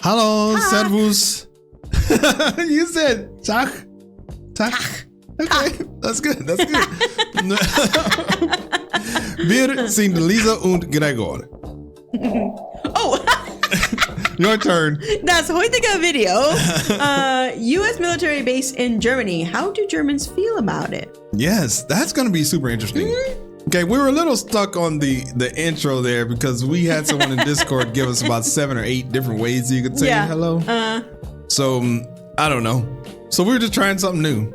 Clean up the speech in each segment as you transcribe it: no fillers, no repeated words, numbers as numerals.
Hallo, servus. You said Tag. Okay, that's good. Wir sind Lisa und Gregor. Oh. Your turn. Das heutige Video. U.S. military base in Germany. How do Germans feel about it? Yes, that's going to be super interesting. Okay, we were a little stuck on the intro there because we had someone in Discord give us about 7 or 8 different ways you could say hello. So, I don't know. So we were just trying something new.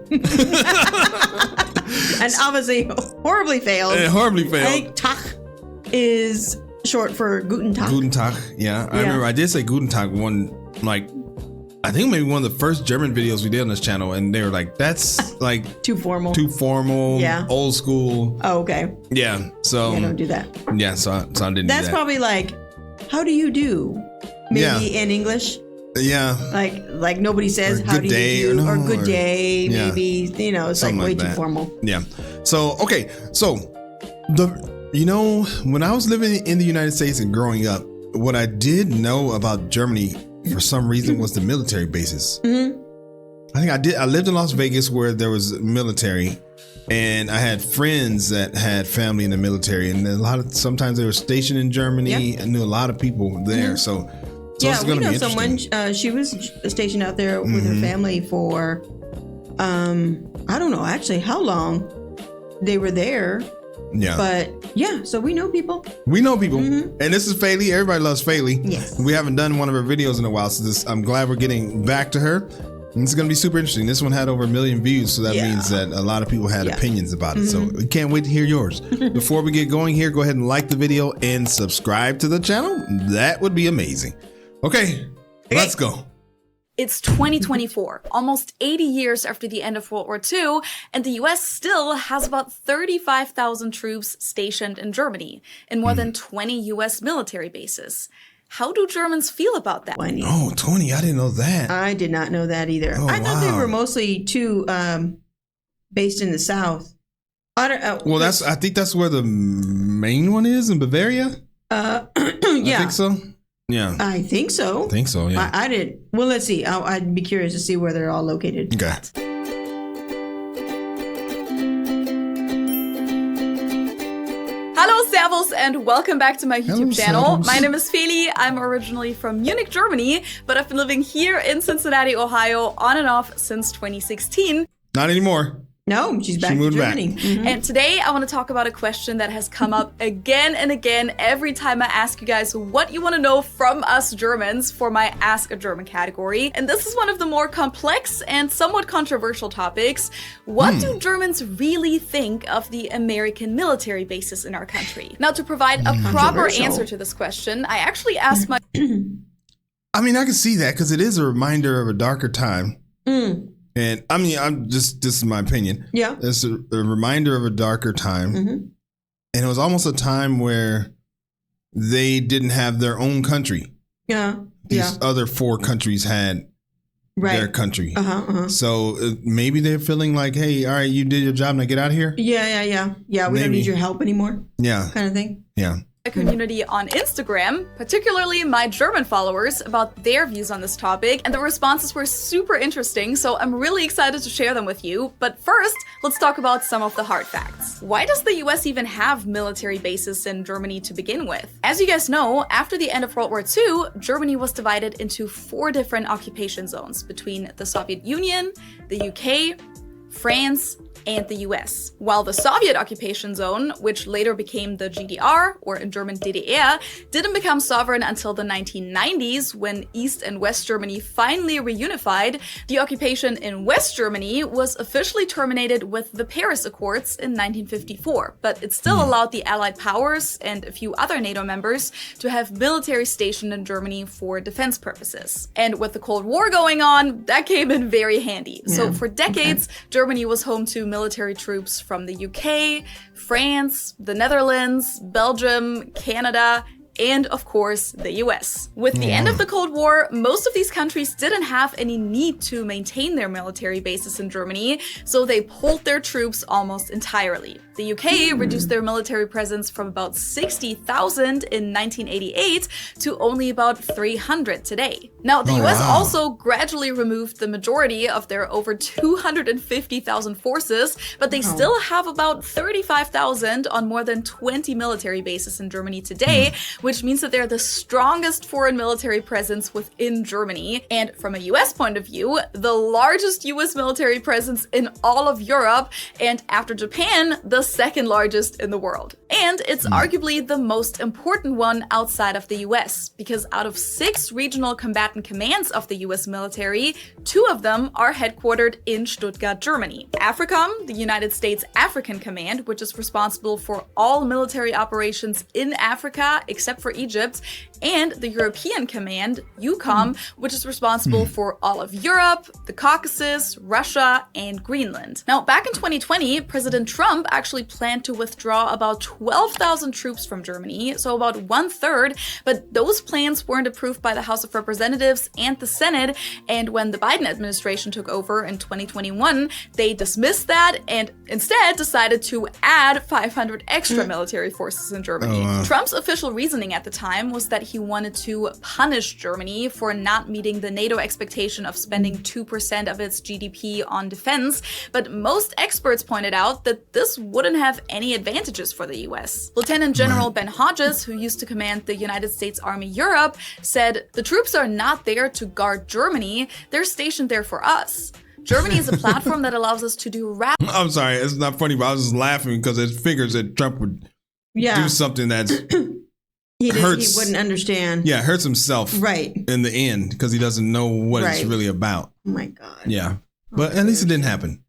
And obviously horribly failed. It horribly failed. I think Tag is short for Guten Tag. Guten Tag, yeah. I remember I did say Guten Tag I think maybe one of the first German videos we did on this channel, and they were like, that's like too formal, old school. Oh, okay. Yeah, so don't do that. Yeah, so I didn't do that. That's probably like, how do you do? Maybe in English. Yeah. Like nobody says how do you do, or good day, maybe, it's like way too formal. Yeah. So, okay. So when I was living in the United States and growing up, what I did know about Germany for some reason was the military bases. Mm-hmm. I think I lived in Las Vegas where there was military, and I had friends that had family in the military, and sometimes they were stationed in Germany. I knew a lot of people there. So it's we gonna know be someone. She was stationed out there with her family for, I don't know actually how long they were there. Yeah. But so we know people. And this is Feli. Everybody loves Feli. Yes. We haven't done one of her videos in a while, so I'm glad we're getting back to her. And it's going to be super interesting. This one had over 1 million views, so that means that a lot of people had opinions about it. So we can't wait to hear yours. Before we get going here, go ahead and like the video and subscribe to the channel. That would be amazing. Okay. Let's go. It's 2024, almost 80 years after the end of World War II, and the US still has about 35,000 troops stationed in Germany in more than 20 US military bases. How do Germans feel about that? 20. Oh, 20. I didn't know that. I did not know that either. I thought they were mostly based in the South. Well, I think that's where the main one is, in Bavaria. Yeah. I think so. Yeah. I think so. Yeah. I did. Well, let's see. I'd be curious to see where they're all located. Okay. Hello, servus, and welcome back to my YouTube channel. My name is Feli. I'm originally from Munich, Germany, but I've been living here in Cincinnati, Ohio, on and off since 2016. Not anymore. No, she's back to Germany. And today I want to talk about a question that has come up again and again every time I ask you guys what you want to know from us Germans for my Ask a German category. And this is one of the more complex and somewhat controversial topics. What do Germans really think of the American military bases in our country? Now, to provide a proper answer to this question, I actually asked my... I mean, I can see that because it is a reminder of a darker time. And I mean, this is my opinion. Yeah. It's a reminder of a darker time. And it was almost a time where they didn't have their own country. Yeah. These other 4 countries had their country. So maybe they're feeling like, hey, all right, you did your job, now get out of here. Yeah, we don't need your help anymore. Yeah. Kind of thing. Yeah. Community on Instagram, particularly my German followers, about their views on this topic, and the responses were super interesting, so I'm really excited to share them with you. But first, let's talk about some of the hard facts. Why does the US even have military bases in Germany to begin with? As you guys know, after the end of World War II, Germany was divided into 4 different occupation zones between the Soviet Union, the UK, France, and the US. While the Soviet occupation zone, which later became the GDR, or in German DDR, didn't become sovereign until the 1990s, when East and West Germany finally reunified, the occupation in West Germany was officially terminated with the Paris Accords in 1954, but it still allowed the Allied powers and a few other NATO members to have military stationed in Germany for defense purposes. And with the Cold War going on, that came in very handy. So for decades, Germany was home to military troops from the UK, France, the Netherlands, Belgium, Canada, and of course, the US. With the end of the Cold War, most of these countries didn't have any need to maintain their military bases in Germany, so they pulled their troops almost entirely. The UK reduced their military presence from about 60,000 in 1988 to only about 300 today. Now, the US also gradually removed the majority of their over 250,000 forces, but they still have about 35,000 on more than 20 military bases in Germany today, which means that they're the strongest foreign military presence within Germany. And from a US point of view, the largest US military presence in all of Europe, and after Japan, the second largest in the world. And it's arguably the most important one outside of the US, because out of 6 regional combatant commands of the US military, 2 of them are headquartered in Stuttgart, Germany. AFRICOM, the United States African Command, which is responsible for all military operations in Africa except for Egypt, and the European Command, EUCOM, which is responsible for all of Europe, the Caucasus, Russia, and Greenland. Now, back in 2020, President Trump actually planned to withdraw about 12,000 troops from Germany, so about 1/3, but those plans weren't approved by the House of Representatives and the Senate, and when the Biden administration took over in 2021, they dismissed that and instead decided to add 500 extra military forces in Germany. Trump's official reasoning at the time was that he wanted to punish Germany for not meeting the NATO expectation of spending 2% of its GDP on defense, but most experts pointed out that this wouldn't have any advantages for the US. Lieutenant General Ben Hodges, who used to command the United States Army Europe, said, "The troops are not there to guard Germany, they're stationed there for us. Germany is a platform that allows us to do I'm sorry, it's not funny, but I was just laughing because it figures that Trump would do something that's he wouldn't understand. Yeah, hurts himself right in the end because he doesn't know what it's really about. Oh my God. Yeah. But at least it didn't happen.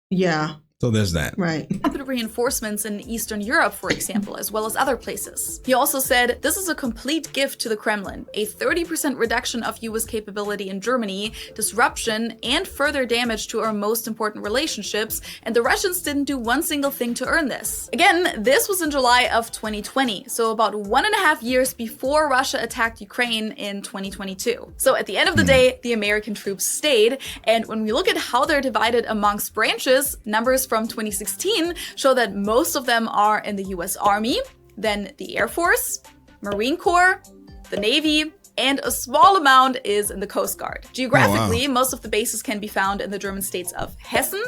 Yeah. So there's that. Right. Rapid reinforcements in Eastern Europe, for example, as well as other places. He also said, "This is a complete gift to the Kremlin, a 30% reduction of US capability in Germany, disruption, and further damage to our most important relationships, and the Russians didn't do one single thing to earn this." Again, this was in July of 2020, so about 1.5 years before Russia attacked Ukraine in 2022. So at the end of the day, the American troops stayed, and when we look at how they're divided amongst branches, numbers from 2016 show that most of them are in the US Army, then the Air Force, Marine Corps, the Navy, and a small amount is in the Coast Guard. Geographically, most of the bases can be found in the German states of Hessen,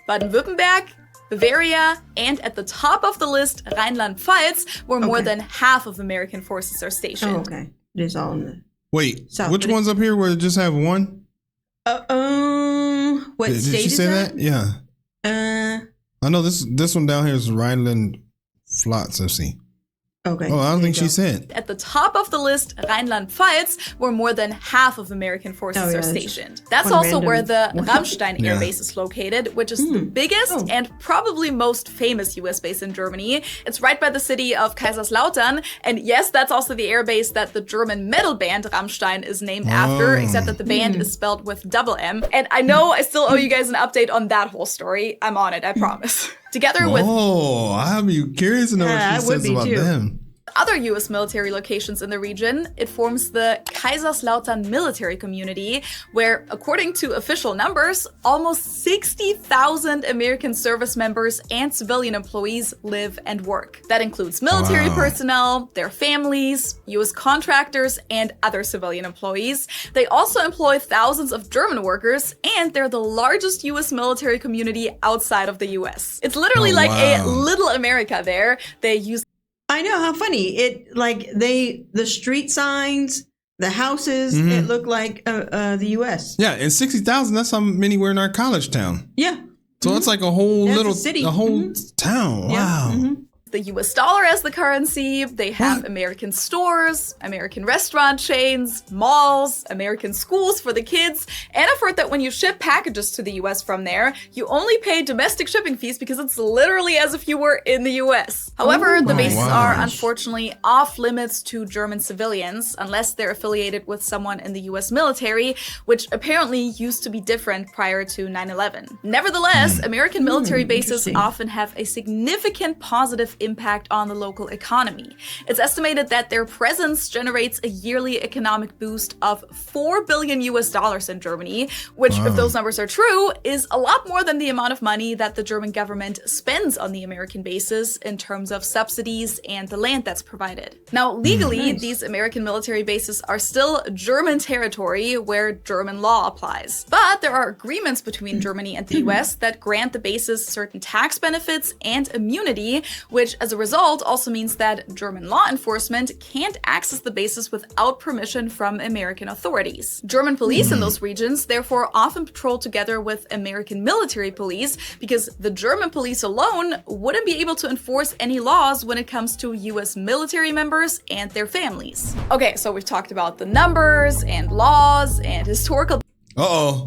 Baden-Württemberg, Bavaria, and at the top of the list, Rhineland-Pfalz, where more than half of American forces are stationed. Oh, okay. It is all in the South. Which one's up here where it just have one? What did state you say is that? Yeah. I know this one down here is Rhineland-Pfalz. Let's see. Okay. Oh, I don't think she said. At the top of the list, Rhineland-Pfalz, where more than half of American forces are stationed. That's also where the Ramstein Air Base is located, which is the biggest and probably most famous US base in Germany. It's right by the city of Kaiserslautern. And yes, that's also the air base that the German metal band Rammstein is named after, except that the band is spelled with double M. And I know I still owe you guys an update on that whole story. I'm on it, I promise. Together with... Oh, I'm curious to know what she says about them. Other US military locations in the region, it forms the Kaiserslautern military community, where, according to official numbers, almost 60,000 American service members and civilian employees live and work. That includes military personnel, their families, US contractors, and other civilian employees. They also employ thousands of German workers, and they're the largest US military community outside of the US. It's literally a little America there. They use... I know, how funny. The street signs, the houses, it looked like the US. Yeah, and 60,000, that's how many were in our college town. Yeah. So it's like a whole city. A whole town. Wow. Yeah. The US dollar as the currency. They have American stores, American restaurant chains, malls, American schools for the kids. And I've heard that when you ship packages to the US from there, you only pay domestic shipping fees because it's literally as if you were in the US. However, the bases are unfortunately off limits to German civilians unless they're affiliated with someone in the US military, which apparently used to be different prior to 9/11. Nevertheless, American military bases often have a significant positive impact on the local economy. It's estimated that their presence generates a yearly economic boost of $4 billion in Germany, which, if those numbers are true, is a lot more than the amount of money that the German government spends on the American bases in terms of subsidies and the land that's provided. Now, legally, these American military bases are still German territory where German law applies. But there are agreements between Germany and the US that grant the bases certain tax benefits and immunity, which as a result also means that German law enforcement can't access the bases without permission from American authorities. German police in those regions therefore often patrol together with American military police because the German police alone wouldn't be able to enforce any laws when it comes to US military members and their families. Okay, so we've talked about the numbers and laws and historical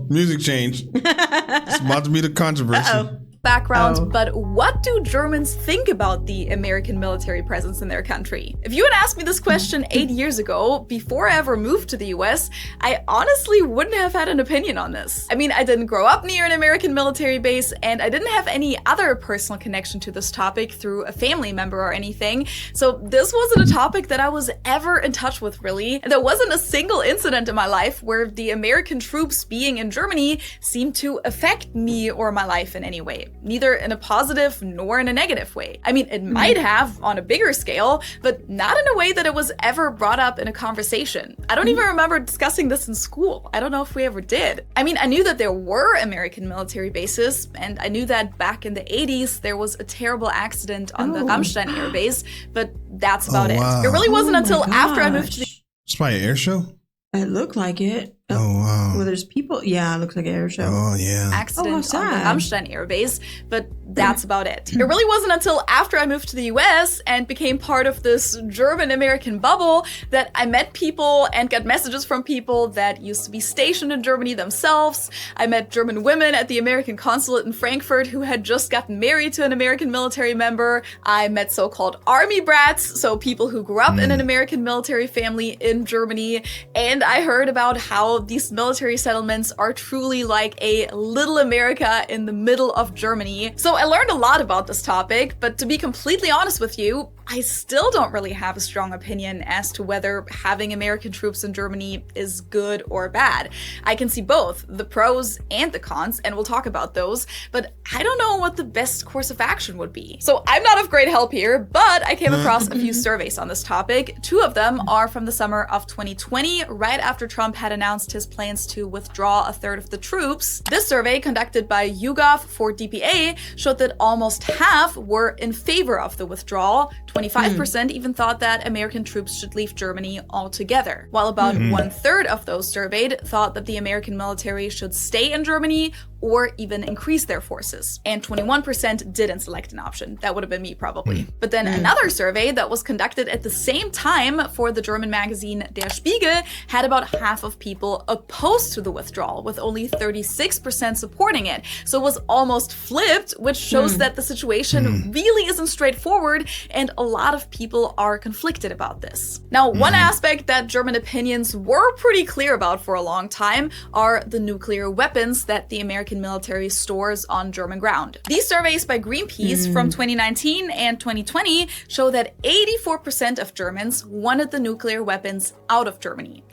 music change. It's about to be the controversy. Background, but what do Germans think about the American military presence in their country? If you had asked me this question 8 years ago, before I ever moved to the US, I honestly wouldn't have had an opinion on this. I mean, I didn't grow up near an American military base, and I didn't have any other personal connection to this topic through a family member or anything, so this wasn't a topic that I was ever in touch with, really. And there wasn't a single incident in my life where the American troops being in Germany seemed to affect me or my life in any way. Neither in a positive nor in a negative way. I mean, it might have on a bigger scale, but not in a way that it was ever brought up in a conversation. I don't even remember discussing this in school. I don't know if we ever did. I mean, I knew that there were American military bases, and I knew that back in the 80s there was a terrible accident on the Ramstein air base, but that's about it. It really wasn't until after I moved to the... It's probably an air show? It looked like it. Oh, wow. Well, there's people. Yeah, it looks like an air show. Oh, yeah. Accident on the Ramstein air base, but that's about it. It really wasn't until after I moved to the US and became part of this German-American bubble that I met people and got messages from people that used to be stationed in Germany themselves. I met German women at the American consulate in Frankfurt who had just gotten married to an American military member. I met so-called army brats, so people who grew up in an American military family in Germany, and I heard about how these military settlements are truly like a little America in the middle of Germany. So I learned a lot about this topic, but to be completely honest with you, I still don't really have a strong opinion as to whether having American troops in Germany is good or bad. I can see both, the pros and the cons, and we'll talk about those, but I don't know what the best course of action would be. So I'm not of great help here, but I came across a few surveys on this topic. 2 of them are from the summer of 2020, right after Trump had announced his plans to withdraw a third of the troops. This survey, conducted by YouGov for DPA, showed that almost half were in favor of the withdrawal. 25% even thought that American troops should leave Germany altogether, while about 1/3 of those surveyed thought that the American military should stay in Germany or even increase their forces. And 21% didn't select an option. That would have been me, probably. But then another survey that was conducted at the same time for the German magazine Der Spiegel had about half of people opposed to the withdrawal, with only 36% supporting it. So it was almost flipped, which shows that the situation really isn't straightforward, and a lot of people are conflicted about this. Now, one aspect that German opinions were pretty clear about for a long time are the nuclear weapons that the American military stores on German ground. These surveys by Greenpeace from 2019 and 2020 show that 84% of Germans wanted the nuclear weapons out of Germany.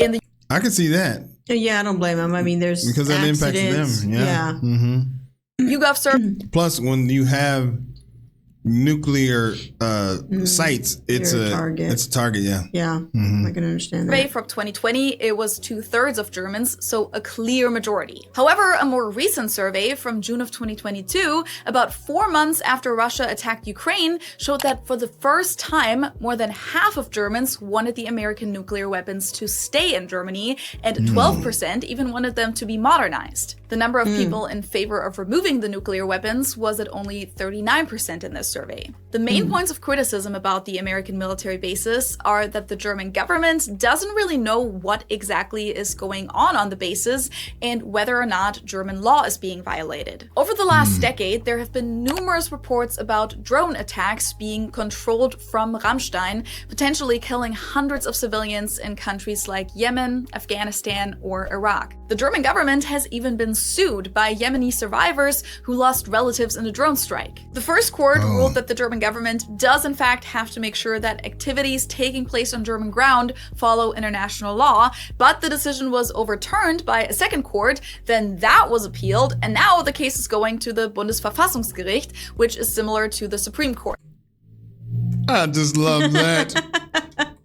I can see that. Yeah, I don't blame them. I mean, there's because that impacts them. Yeah. YouGov survey. Plus, when you have nuclear sites, it's a target. It's a target, yeah. Yeah, I can understand that. From 2020, it was 2/3 of Germans, so a clear majority. However, a more recent survey from June of 2022, about 4 months after Russia attacked Ukraine, showed that for the first time, more than half of Germans wanted the American nuclear weapons to stay in Germany, and 12% even wanted them to be modernized. The number of people in favor of removing the nuclear weapons was at only 39% in this survey. The main points of criticism about the American military bases are that the German government doesn't really know what exactly is going on the bases and whether or not German law is being violated. Over the last decade, there have been numerous reports about drone attacks being controlled from Ramstein, potentially killing hundreds of civilians in countries like Yemen, Afghanistan, or Iraq. The German government has even been sued by Yemeni survivors who lost relatives in a drone strike. The first court ruled ruled that the German government does in fact have to make sure that activities taking place on German ground follow international law, but the decision was overturned by a second court, then that was appealed, and now the case is going to the Bundesverfassungsgericht, which is similar to the Supreme Court. I just love that.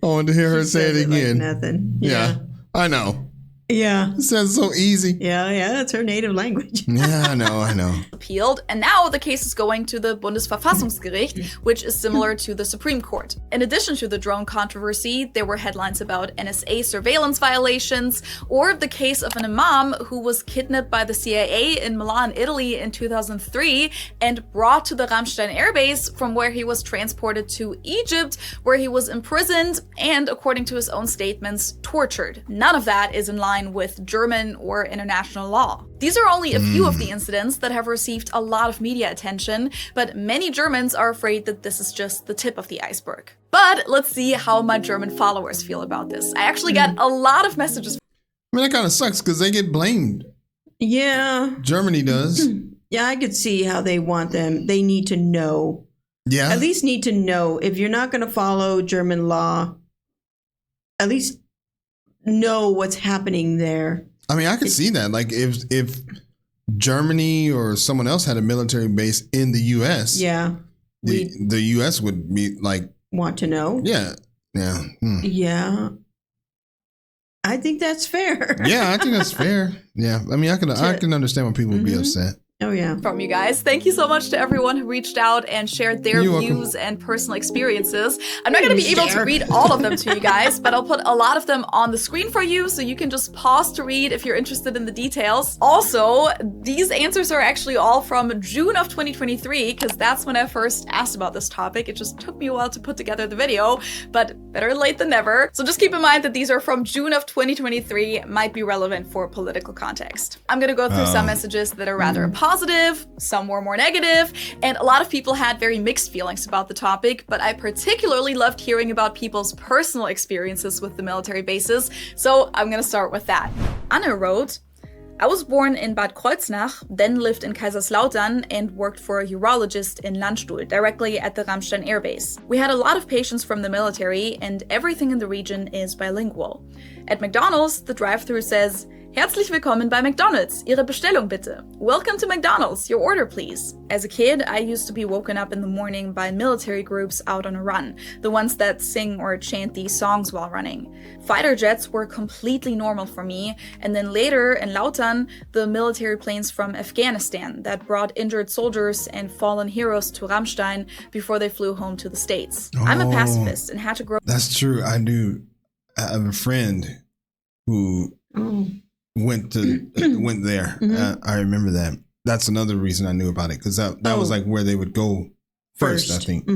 I wanted to hear her say it again. Like nothing. Yeah, I know. Yeah. It sounds so easy. Yeah, that's her native language. Yeah, I know. Appealed, and now the case is going to the Bundesverfassungsgericht, which is similar to the Supreme Court. In addition to the drone controversy, there were headlines about NSA surveillance violations, or the case of an imam who was kidnapped by the CIA in Milan, Italy in 2003, and brought to the Ramstein airbase, from where he was transported to Egypt, where he was imprisoned and, according to his own statements, tortured. None of that is in line with German or international law. These are only a few of the incidents that have received a lot of media attention, but many Germans are afraid that this is just the tip of the iceberg. But let's see how my German followers feel about this. I actually got a lot of messages. I mean, that kind of sucks because they get blamed. Yeah. Germany does. Yeah, I could see how they want them. They need to know. Yeah. At least need to know. If you're not going to follow German law, at least know what's happening there. I mean, I could see that. Like if Germany or someone else had a military base in the U.S., the U.S. would be like want to know. Yeah. Yeah. I think that's fair. Yeah, I think that's fair. Yeah, I mean, I can understand why people would be upset. Oh, yeah. From you guys. Thank you so much to everyone who reached out and shared their views and personal experiences. I'm not going to be able to read all of them to you guys, but I'll put a lot of them on the screen for you so you can just pause to read if you're interested in the details. Also, these answers are actually all from June of 2023, because that's when I first asked about this topic. It just took me a while to put together the video, but better late than never. So just keep in mind that these are from June of 2023, might be relevant for political context. I'm going to go through some messages that are rather positive, some were more negative, and a lot of people had very mixed feelings about the topic, but I particularly loved hearing about people's personal experiences with the military bases, so I'm gonna start with that. Anna wrote, I was born in Bad Kreuznach, then lived in Kaiserslautern and worked for a urologist in Landstuhl, directly at the Ramstein Air Base. We had a lot of patients from the military, and everything in the region is bilingual. At McDonald's, the drive-thru says, Herzlich willkommen bei McDonald's. Ihre Bestellung bitte. Welcome to McDonald's. Your order, please. As a kid, I used to be woken up in the morning by military groups out on a run, the ones that sing or chant these songs while running. Fighter jets were completely normal for me, and then later in Lautern, the military planes from Afghanistan that brought injured soldiers and fallen heroes to Ramstein before they flew home to the States. I'm a pacifist and had to grow. That's true. I have a friend who went there. I remember that. That's another reason I knew about it, because that was like where they would go first. I think.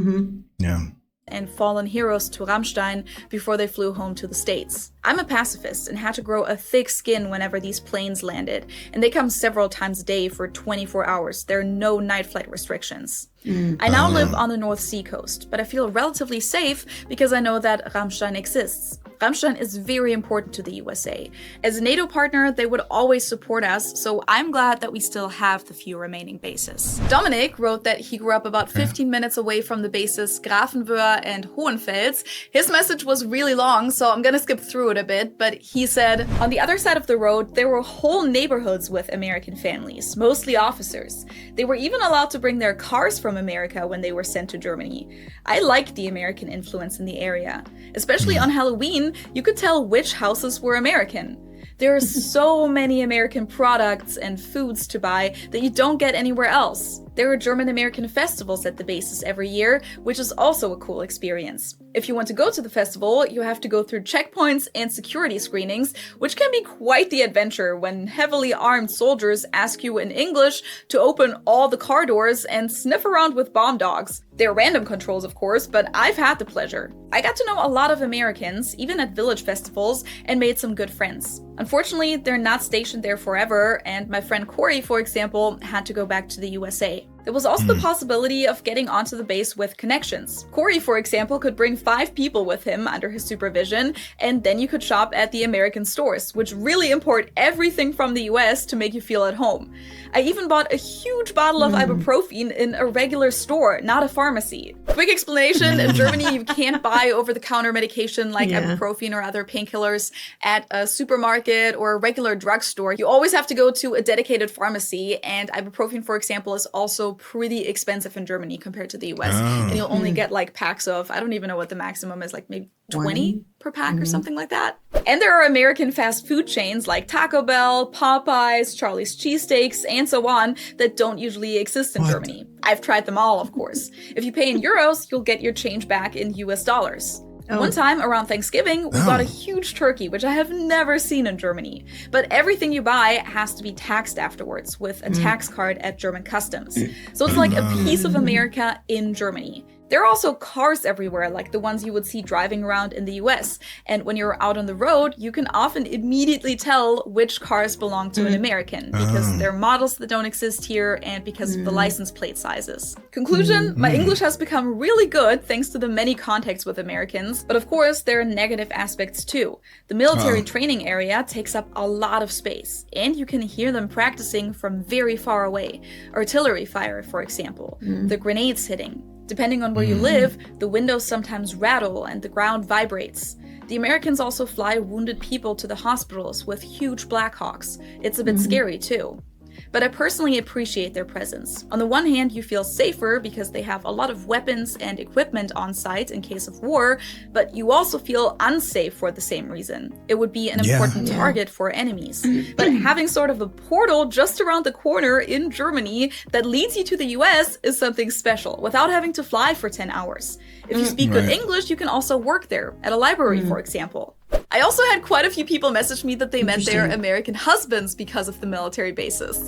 Yeah. And fallen heroes to Ramstein before they flew home to the States. I'm a pacifist and had to grow a thick skin whenever these planes landed, and they come several times a day for 24 hours. There are no night flight restrictions. I now live on the North Sea coast, but I feel relatively safe because I know that Ramstein exists. Ramstein is very important to the USA. As a NATO partner, they would always support us, so I'm glad that we still have the few remaining bases. Dominic wrote that he grew up about 15 minutes away from the bases Grafenwöhr and Hohenfels. His message was really long, so I'm gonna skip through it a bit, but he said, on the other side of the road, there were whole neighborhoods with American families, mostly officers. They were even allowed to bring their cars from America when they were sent to Germany. I liked the American influence in the area. Especially on Halloween, you could tell which houses were American. There are so many American products and foods to buy that you don't get anywhere else. There are German-American festivals at the bases every year, which is also a cool experience. If you want to go to the festival, you have to go through checkpoints and security screenings, which can be quite the adventure when heavily armed soldiers ask you in English to open all the car doors and sniff around with bomb dogs. They're random controls, of course, but I've had the pleasure. I got to know a lot of Americans, even at village festivals, and made some good friends. Unfortunately, they're not stationed there forever, and my friend Corey, for example, had to go back to the USA. There was also the possibility of getting onto the base with connections. Corey, for example, could bring 5 people with him under his supervision, and then you could shop at the American stores, which really import everything from the US to make you feel at home. I even bought a huge bottle of ibuprofen in a regular store, not a pharmacy. Quick explanation, in Germany you can't buy over-the-counter medication like ibuprofen or other painkillers at a supermarket or a regular drugstore. You always have to go to a dedicated pharmacy, and ibuprofen, for example, is also pretty expensive in Germany compared to the US. And you'll only get like packs of, I don't even know what the maximum is, like maybe 20 per pack or something like that. And there are American fast food chains like Taco Bell, Popeyes, Charlie's Cheesesteaks, and so on that don't usually exist in Germany. I've tried them all, of course. If you pay in euros, you'll get your change back in US dollars. One time around Thanksgiving, we bought a huge turkey, which I have never seen in Germany. But everything you buy has to be taxed afterwards with a tax card at German customs. So it's like a piece of America in Germany. There are also cars everywhere, like the ones you would see driving around in the US. And when you're out on the road, you can often immediately tell which cars belong to an American because they're models that don't exist here and because of the license plate sizes. Conclusion, my English has become really good thanks to the many contacts with Americans. But of course, there are negative aspects too. The military training area takes up a lot of space, and you can hear them practicing from very far away. Artillery fire, for example, the grenades hitting. Depending on where you live, the windows sometimes rattle and the ground vibrates. The Americans also fly wounded people to the hospitals with huge Blackhawks. It's a bit scary too. But I personally appreciate their presence. On the one hand, you feel safer because they have a lot of weapons and equipment on site in case of war, but you also feel unsafe for the same reason. It would be an important target for enemies. But having sort of a portal just around the corner in Germany that leads you to the US is something special, without having to fly for 10 hours. If you speak good English, you can also work there, at a library, for example. I also had quite a few people message me that they met their American husbands because of the military bases.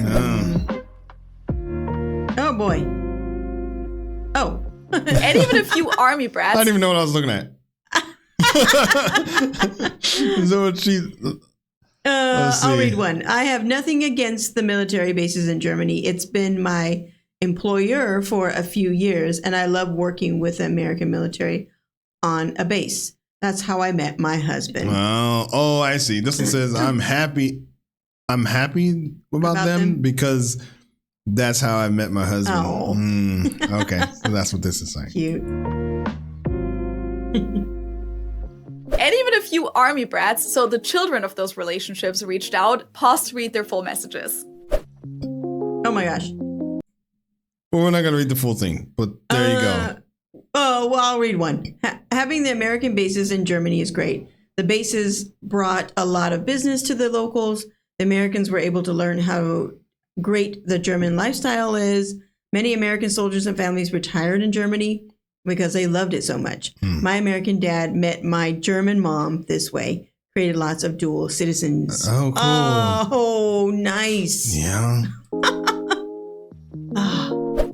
Oh boy. Oh. And even a few army brats. I didn't even know what I was looking at. So I'll read one. I have nothing against the military bases in Germany. It's been my employer for a few years, and I love working with the American military on a base. That's how I met my husband. Oh, I see. This one says, I'm happy about them because that's how I met my husband. Oh. Okay, so that's what this is saying. Cute. And even a few army brats, so the children of those relationships reached out, paused to read their full messages. Oh my gosh. Well, we're not going to read the full thing, but there you go. Oh, well, I'll read one. Having the American bases in Germany is great. The bases brought a lot of business to the locals. The Americans were able to learn how great the German lifestyle is. Many American soldiers and families retired in Germany because they loved it so much. My American dad met my German mom this way, created lots of dual citizens. Oh, cool. Oh, nice. Yeah.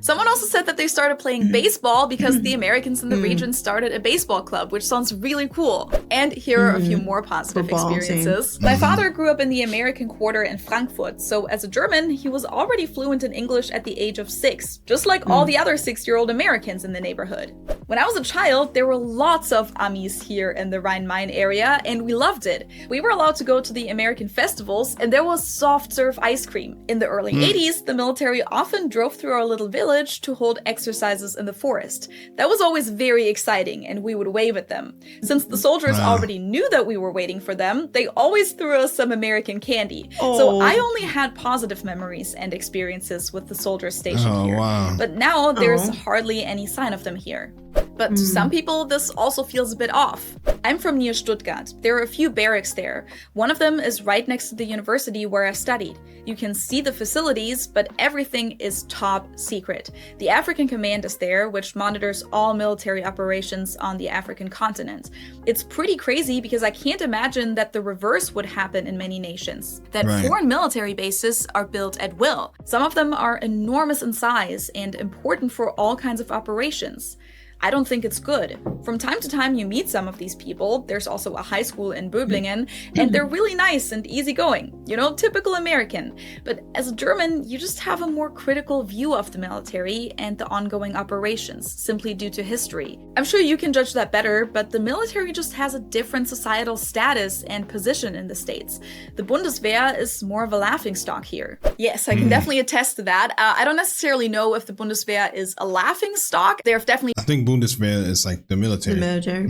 Someone also said that they started playing baseball because the Americans in the region started a baseball club, which sounds really cool. And here are a few more positive experiences. My father grew up in the American quarter in Frankfurt, so as a German, he was already fluent in English at the age of 6, just like all the other 6-year-old Americans in the neighborhood. When I was a child, there were lots of Amis here in the Rhine-Main area, and we loved it. We were allowed to go to the American festivals, and there was soft serve ice cream. In the early 80s, the military often drove through our little village to hold exercises in the forest. That was always very exciting, and we would wave at them. Since the soldiers already knew that we were waiting for them, they always threw us some American candy. So I only had positive memories and experiences with the soldiers stationed here. Wow. But now there's hardly any sign of them here. But to some people, this also feels a bit off. I'm from near Stuttgart. There are a few barracks there. One of them is right next to the university where I studied. You can see the facilities, but everything is top secret. The African Command is there, which monitors all military operations on the African continent. It's pretty crazy because I can't imagine that the reverse would happen in many nations. That foreign military bases are built at will. Some of them are enormous in size and important for all kinds of operations. I don't think it's good. From time to time, you meet some of these people. There's also a high school in Böblingen, and they're really nice and easygoing. You know, typical American. But as a German, you just have a more critical view of the military and the ongoing operations, simply due to history. I'm sure you can judge that better, but the military just has a different societal status and position in the States. The Bundeswehr is more of a laughingstock here. Yes, I can definitely attest to that. I don't necessarily know if the Bundeswehr is a laughingstock. There have definitely... I think Bundeswehr is like the military. The military.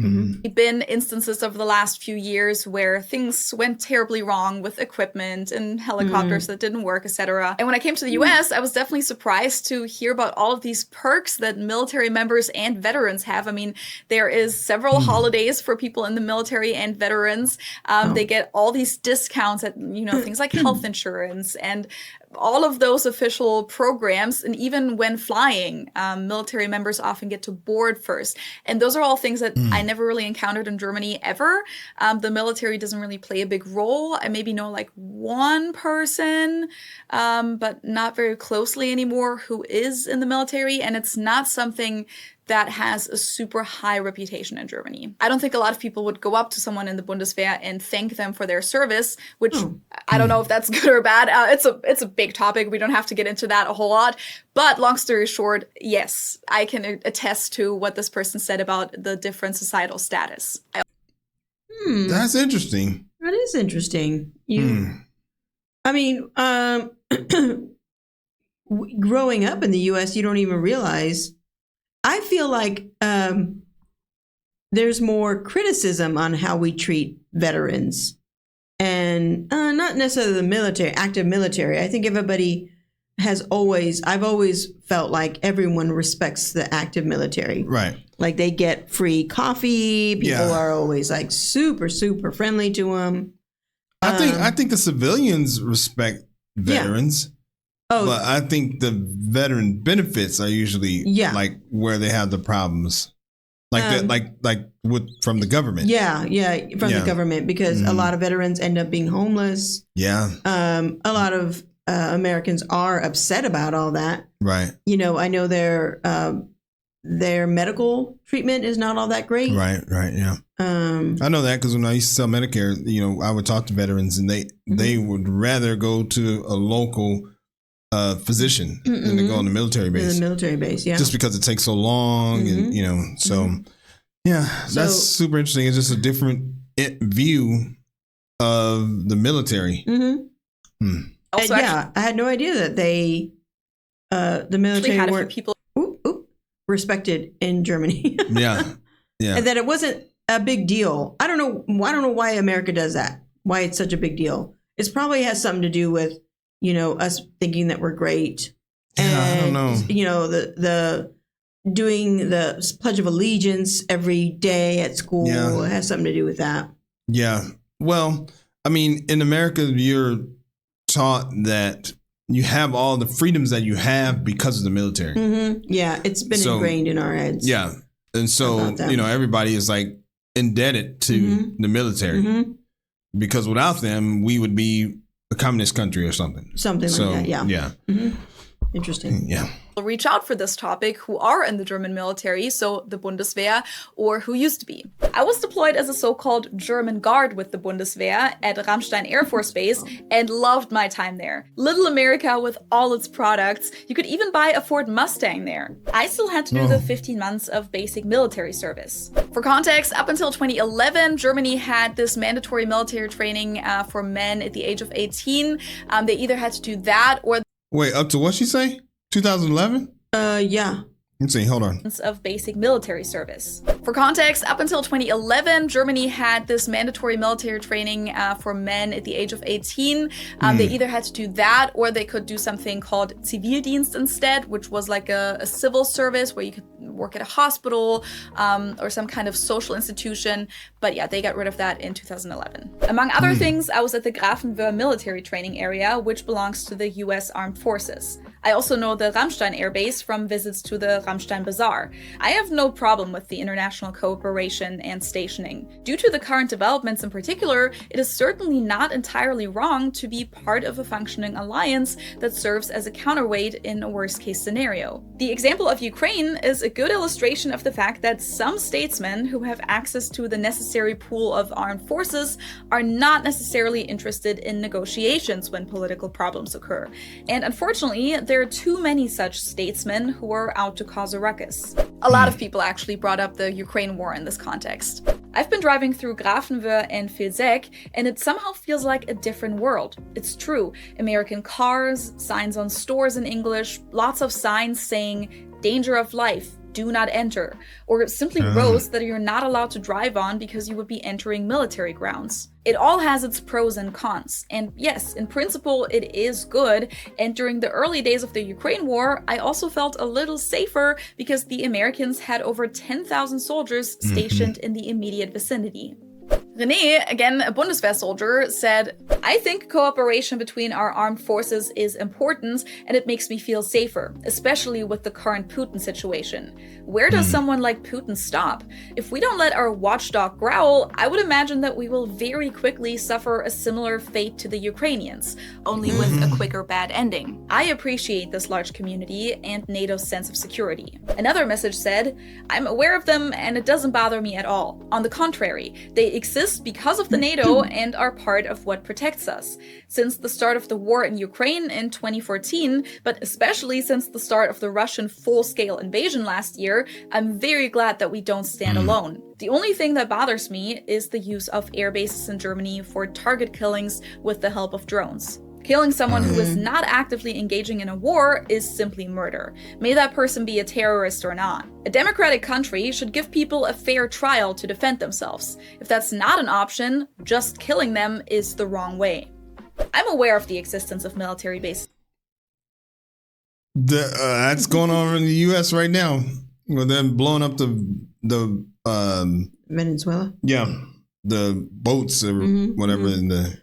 Been instances over the last few years where things went terribly wrong with equipment and helicopters that didn't work, etc. And when I came to the US, I was definitely surprised to hear about all of these perks that military members and veterans have. I mean, there is several holidays for people in the military and veterans. They get all these discounts at, you know, things like health insurance and all of those official programs. And even when flying, military members often get to board first. And those are all things that I never really encountered in Germany ever. The military doesn't really play a big role. I maybe know like one person, but not very closely anymore, who is in the military. And it's not something that has a super high reputation in Germany. I don't think a lot of people would go up to someone in the Bundeswehr and thank them for their service, which I don't know if that's good or bad. It's a big topic. We don't have to get into that a whole lot. But long story short, yes, I can attest to what this person said about the different societal status. That's interesting. That is interesting. I mean, growing up in the U.S., you don't even realize. I feel like there's more criticism on how we treat veterans, and not necessarily the military, active military. I think everybody I've always felt like everyone respects the active military. Right. Like they get free coffee. People are always like super, super friendly to them. I think the civilians respect veterans. Yeah. Oh, but I think the veteran benefits are usually like where they have the problems, like from the government. From the government, because a lot of veterans end up being homeless. Yeah. A lot of Americans are upset about all that. Right. You know, I know their medical treatment is not all that great. Right. Yeah. I know that because when I used to sell Medicare, you know, I would talk to veterans, and they would rather go to a local physician than to go on the military base. The military base, yeah. Just because it takes so long, and you know, so that's super interesting. It's just a different view of the military. Also, I had no idea that they, the military weren't people respected in Germany. Yeah, and that it wasn't a big deal. I don't know why America does that. Why it's such a big deal. It probably has something to do with, you know, us thinking that we're great. And, I don't know. You know, the doing the Pledge of Allegiance every day at school has something to do with that. Yeah. Well, I mean, in America, you're taught that you have all the freedoms that you have because of the military. Yeah. It's been ingrained in our heads. Yeah. And so, you know, everybody is like indebted to the military because without them, we would be a communist country or something. Something like that, yeah. Interesting. Yeah. Reach out for this topic who are in the German military, so the Bundeswehr, or who used to be. I was deployed as a so-called German guard with the Bundeswehr at Ramstein Air Force Base and loved my time there. Little America with all its products. You could even buy a Ford Mustang there. I still had to do the 15 months of basic military service. For context, up until 2011, Germany had this mandatory military training for men at the age of 18. They either had to do that or... Wait, up to what she say? 2011? Yeah. Let's see, hold on. Of basic military service. For context, up until 2011, Germany had this mandatory military training for men at the age of 18. They either had to do that or they could do something called Zivildienst instead, which was like a civil service where you could work at a hospital or some kind of social institution. But yeah, they got rid of that in 2011. Among other things, I was at the Grafenwöhr military training area, which belongs to the US Armed Forces. I also know the Ramstein Air Base from visits to the Ramstein Bazaar. I have no problem with the international cooperation and stationing. Due to the current developments in particular, it is certainly not entirely wrong to be part of a functioning alliance that serves as a counterweight in a worst-case scenario. The example of Ukraine is a good illustration of the fact that some statesmen who have access to the necessary pool of armed forces are not necessarily interested in negotiations when political problems occur. And unfortunately, there are too many such statesmen who are out to cause a ruckus. A lot of people actually brought up the Ukraine war in this context. I've been driving through Grafenwöhr and Vilseck, and it somehow feels like a different world. It's true. American cars, signs on stores in English, lots of signs saying, "Danger of life, do not enter," or simply roads that you're not allowed to drive on because you would be entering military grounds. It all has its pros and cons, and yes, in principle it is good, and during the early days of the Ukraine war, I also felt a little safer because the Americans had over 10,000 soldiers stationed in the immediate vicinity. René, again a Bundeswehr soldier, said, "I think cooperation between our armed forces is important and it makes me feel safer, especially with the current Putin situation. Where does someone like Putin stop? If we don't let our watchdog growl, I would imagine that we will very quickly suffer a similar fate to the Ukrainians, only with a quicker bad ending. I appreciate this large community and NATO's sense of security." Another message said, "I'm aware of them and it doesn't bother me at all. On the contrary, they exist because of the NATO and are part of what protects us. Since the start of the war in Ukraine in 2014, but especially since the start of the Russian full-scale invasion last year, I'm very glad that we don't stand alone. The only thing that bothers me is the use of air bases in Germany for target killings with the help of drones. Killing someone who is not actively engaging in a war is simply murder. May that person be a terrorist or not. A democratic country should give people a fair trial to defend themselves. If that's not an option, just killing them is the wrong way. I'm aware of the existence of military bases. That's going on in the U.S. right now. With them blowing up the Venezuela? Yeah, the boats or whatever in the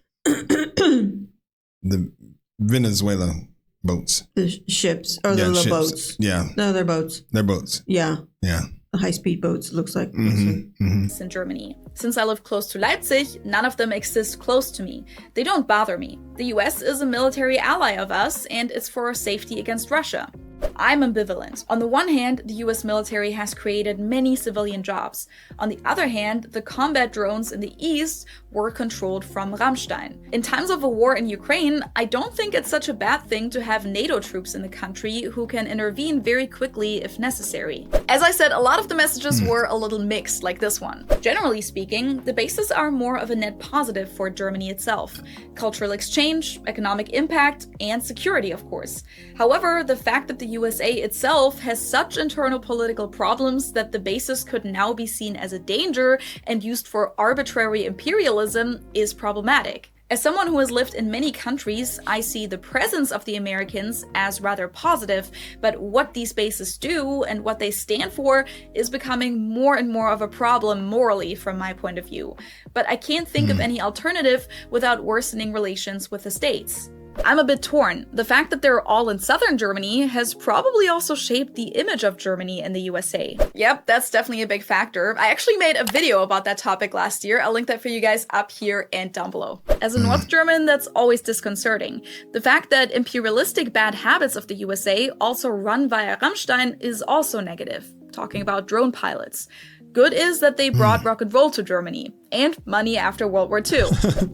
Venezuela boats. The ships, or the little boats. Yeah. No, they're boats. They're boats. Yeah. Yeah. The high-speed boats, looks like. In Germany. Since I live close to Leipzig, none of them exist close to me. They don't bother me. The US is a military ally of us, and it's for our safety against Russia. I'm ambivalent. On the one hand, the US military has created many civilian jobs. On the other hand, the combat drones in the east were controlled from Ramstein. In times of a war in Ukraine, I don't think it's such a bad thing to have NATO troops in the country who can intervene very quickly if necessary. As I said, a lot of the messages were a little mixed, like this one. Generally speaking, the bases are more of a net positive for Germany itself. Cultural exchange, economic impact, and security, of course. However, the fact that the USA itself has such internal political problems that the bases could now be seen as a danger and used for arbitrary imperialism is problematic. As someone who has lived in many countries, I see the presence of the Americans as rather positive, but what these bases do and what they stand for is becoming more and more of a problem morally from my point of view. But I can't think of any alternative without worsening relations with the states. I'm a bit torn. The fact that they're all in southern Germany has probably also shaped the image of Germany in the USA. Yep, that's definitely a big factor. I actually made a video about that topic last year. I'll link that for you guys up here and down below. As a North German, that's always disconcerting. The fact that imperialistic bad habits of the USA also run via Ramstein is also negative. Talking about drone pilots. Good is that they brought rock and roll to Germany, and money after World War II.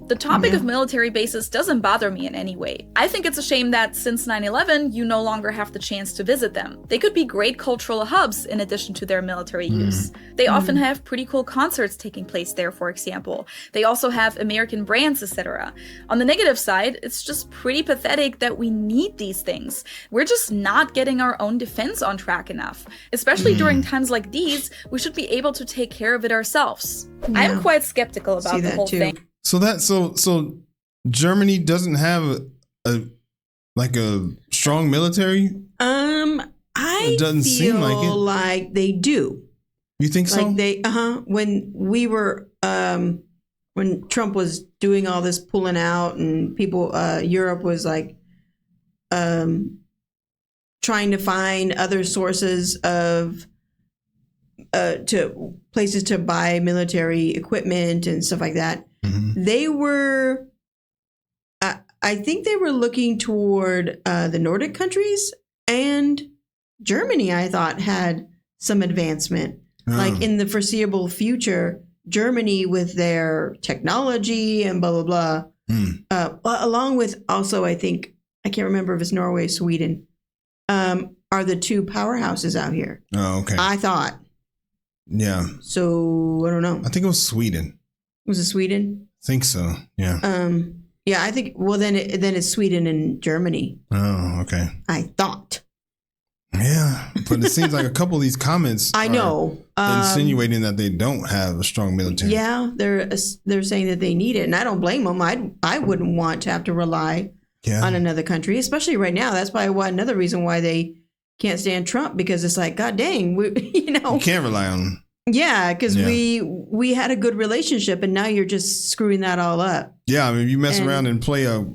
The topic of military bases doesn't bother me in any way. I think it's a shame that since 9/11, you no longer have the chance to visit them. They could be great cultural hubs in addition to their military use. They often have pretty cool concerts taking place there, for example. They also have American brands, etc. On the negative side, it's just pretty pathetic that we need these things. We're just not getting our own defense on track enough. Especially during times like these, we should be able to take care of it ourselves. Yeah. I'm quite skeptical about the whole thing. So Germany doesn't have a strong military? I doesn't seem like they do. You think so? Like they when we were when Trump was doing all this pulling out and people Europe was like trying to find other sources of to places to buy military equipment and stuff like that. They were, I think they were looking toward the Nordic countries, and Germany, I thought, had some advancement. Like in the foreseeable future, Germany with their technology and blah, blah, blah. Along with also, I think, I can't remember if it's Norway, Sweden, are the two powerhouses out here. Oh, okay. I thought. Yeah. So I don't know. I think it was Sweden. Was it Sweden? I think so. Yeah. Yeah, I think. Well, then it's Sweden and Germany. Oh, okay. I thought. Yeah, but it seems like a couple of these comments. I know insinuating that they don't have a strong military. Yeah, they're saying that they need it, and I don't blame them. I wouldn't want to have to rely on another country, especially right now. That's probably another reason why they can't stand Trump, because it's like, God dang, you can't rely on him. Yeah, because we had a good relationship, and now you're just screwing that all up. Yeah, I mean, you mess around and play a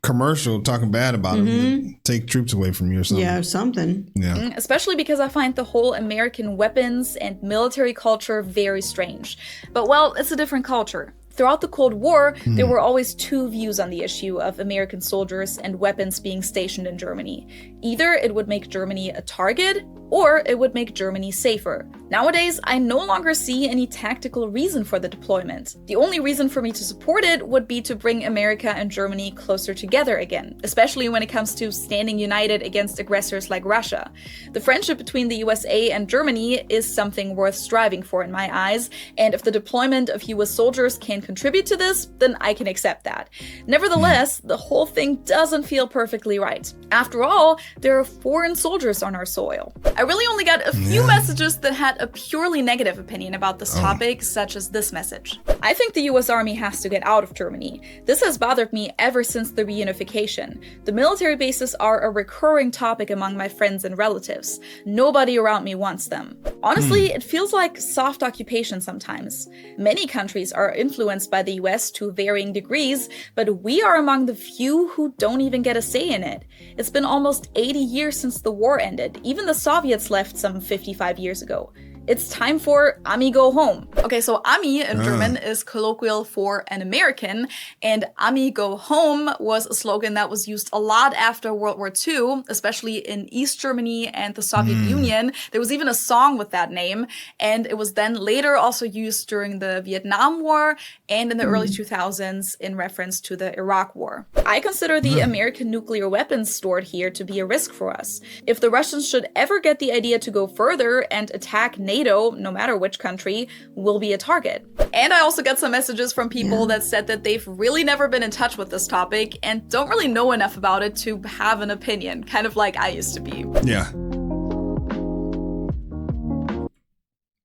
commercial talking bad about him, take troops away from you or something. Yeah, something. Yeah. Especially because I find the whole American weapons and military culture very strange. But well, it's a different culture. Throughout the Cold War, there were always two views on the issue of American soldiers and weapons being stationed in Germany. Either it would make Germany a target, or it would make Germany safer. Nowadays, I no longer see any tactical reason for the deployment. The only reason for me to support it would be to bring America and Germany closer together again, especially when it comes to standing united against aggressors like Russia. The friendship between the USA and Germany is something worth striving for in my eyes, and if the deployment of US soldiers can contribute to this, then I can accept that. Nevertheless, the whole thing doesn't feel perfectly right. After all, there are foreign soldiers on our soil. I really only got a few messages that had a purely negative opinion about this topic, such as this message. I think the US Army has to get out of Germany. This has bothered me ever since the reunification. The military bases are a recurring topic among my friends and relatives. Nobody around me wants them. Honestly, it feels like soft occupation sometimes. Many countries are influenced by the US to varying degrees, but we are among the few who don't even get a say in it. It's been almost 80 years since the war ended. Even the Soviets left some 55 years ago. It's time for Ami go home. Okay, so Ami in German is colloquial for an American, and Ami go home was a slogan that was used a lot after World War II, especially in East Germany and the Soviet Union. There was even a song with that name, and it was then later also used during the Vietnam War and in the early 2000s in reference to the Iraq War. I consider the American nuclear weapons stored here to be a risk for us. If the Russians should ever get the idea to go further and attack NATO, no matter which country, will be a target. And I also got some messages from people that said that they've really never been in touch with this topic and don't really know enough about it to have an opinion, kind of like I used to be. Yeah.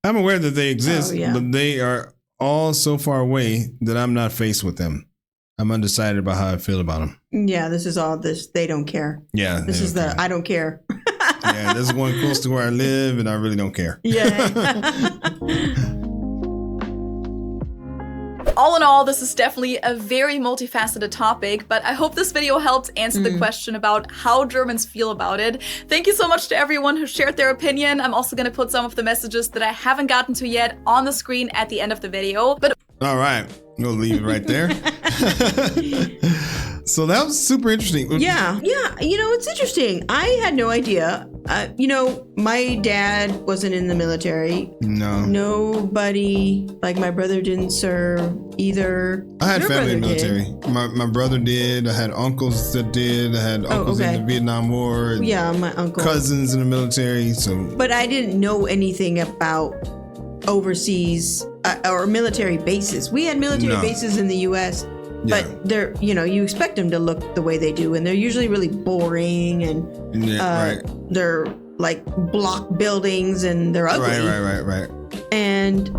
I'm aware that they exist, but they are all so far away that I'm not faced with them. I'm undecided about how I feel about them. Yeah, this is all this. They don't care. Yeah. This is the I don't care. Yeah, this is one close to where I live, and I really don't care. Yeah. All in all, this is definitely a very multifaceted topic, but I hope this video helped answer the question about how Germans feel about it. Thank you so much to everyone who shared their opinion. I'm also going to put some of the messages that I haven't gotten to yet on the screen at the end of the video. But all right, we'll leave it right there. So that was super interesting. Yeah. It's interesting. I had no idea. My dad wasn't in the military. No. Nobody, like my brother didn't serve either. I had family in the military. My brother did. I had uncles that did. I had uncles in the Vietnam War. Yeah, my uncle. Cousins in the military. But I didn't know anything about overseas or military bases. We had military bases in the U.S., but they're, you expect them to look the way they do, and they're usually really boring, and they're like block buildings, and they're ugly. Right. And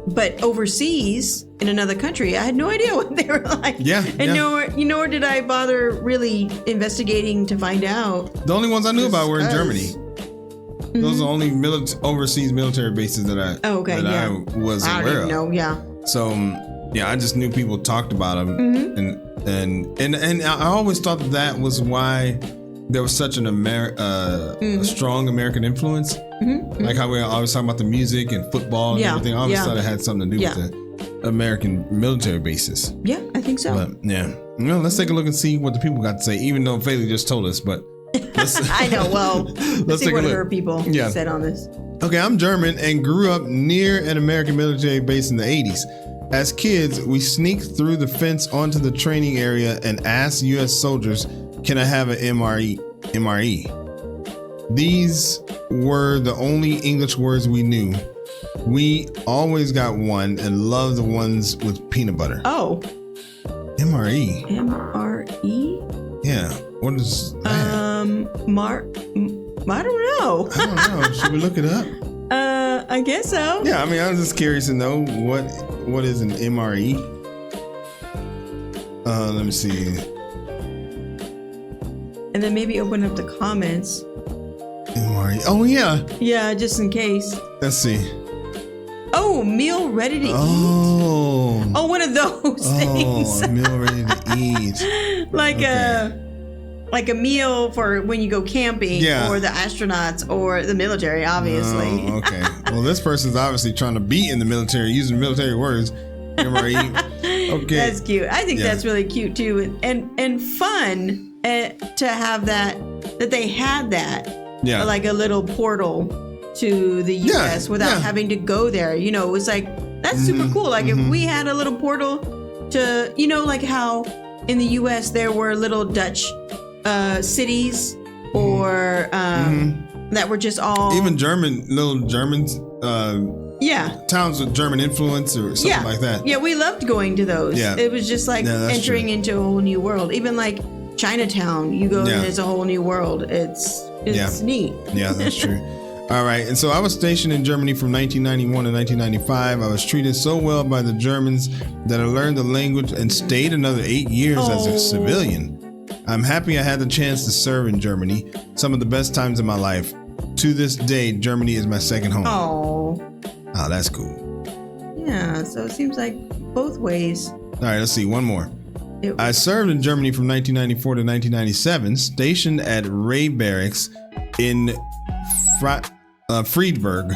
but overseas in another country, I had no idea what they were like. Nor did I bother really investigating to find out. The only ones I knew about were in Germany. Those are the only overseas military bases that I was aware of. So I just knew people talked about them, and I always thought that was why there was such an a strong American influence. Like how we always talk about the music and football and everything. I always thought it had something to do with the American military bases. Yeah, I think so. But well, let's take a look and see what the people got to say, even though Feli just told us, but I know. Well, let's see what her people said on this. Okay, I'm German and grew up near an American military base in the 80s. As kids, we sneaked through the fence onto the training area and asked U.S. soldiers, "Can I have an MRE?" These were the only English words we knew. We always got one and loved the ones with peanut butter. Oh. MRE. MRE? Yeah. What is that? I don't know. I don't know. Should we look it up? I guess so. Yeah, I mean, I was just curious to know what is an MRE. Let me see. And then maybe open up the comments. MRE. Oh yeah. Yeah, just in case. Let's see. Oh, meal ready to eat. Oh, one of those things. Oh, meal ready to eat. Like a meal for when you go camping, or the astronauts, or the military, obviously. Oh, okay. Well, this person's obviously trying to be in the military, using military words. MRE. Okay. That's cute. I think that's really cute too, and fun to have that they had that. Yeah. Like a little portal to the U.S. without having to go there. You know, it was like, that's super cool. Like if we had a little portal to, you know, like how in the U.S. there were little Dutch cities or that were just all even little Germans towns with German influence or something like that. Yeah, we loved going to those. It was just like entering into a whole new world. Even like Chinatown, you go and it's a whole new world. It's neat. Yeah, that's true. All right, and so I was stationed in Germany from 1991 to 1995. I was treated so well by the Germans that I learned the language and stayed another 8 years as a civilian. I'm happy I had the chance to serve in Germany. Some of the best times of my life. To this day, Germany is my second home. Oh, that's cool. Yeah, so it seems like both ways. All right, let's see. One more. I served in Germany from 1994 to 1997, stationed at Ray Barracks in Friedberg,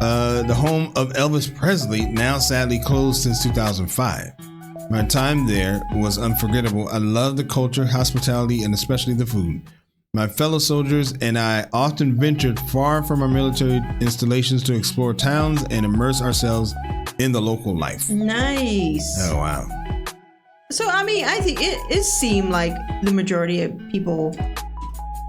the home of Elvis Presley, now sadly closed since 2005. My time there was unforgettable. I loved the culture, hospitality, and especially the food. My fellow soldiers and I often ventured far from our military installations to explore towns and immerse ourselves in the local life. Nice. Oh, wow. So, I mean, I think it seemed like the majority of people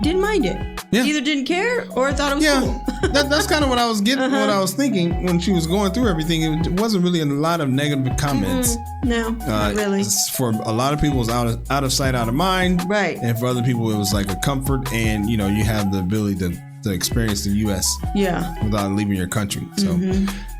didn't mind it. Yeah. Either didn't care or thought it was cool. That's kind of what I was getting, what I was thinking when she was going through everything. It wasn't really a lot of negative comments. No, not really. For a lot of people, it was out of sight, out of mind. Right. And for other people, it was like a comfort, and you have the ability to experience the U.S. without leaving your country. So,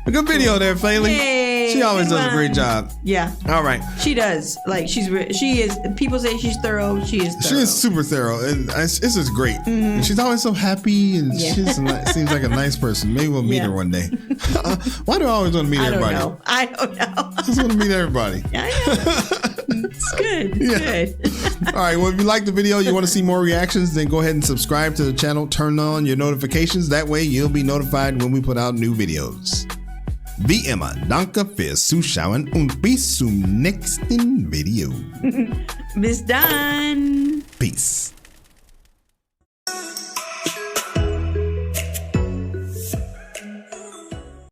a good video there, Feli. Yay, she always does a great job. Yeah. All right. She does. Like she is. People say she's thorough. She is thorough. She is super thorough, and it's just great. And she's always so happy, and she seems like a nice person. Maybe we'll meet her one day. Why do I always want to meet everybody? I don't know. I just want to meet everybody. I know. It's good. It's good. All right. Well, if you like the video, you want to see more reactions, then go ahead and subscribe to the channel. Turn on your notifications. That way, you'll be notified when we put out new videos. Wie immer, danke fürs Zuschauen und bis zum nächsten Video. Bis dann. Peace.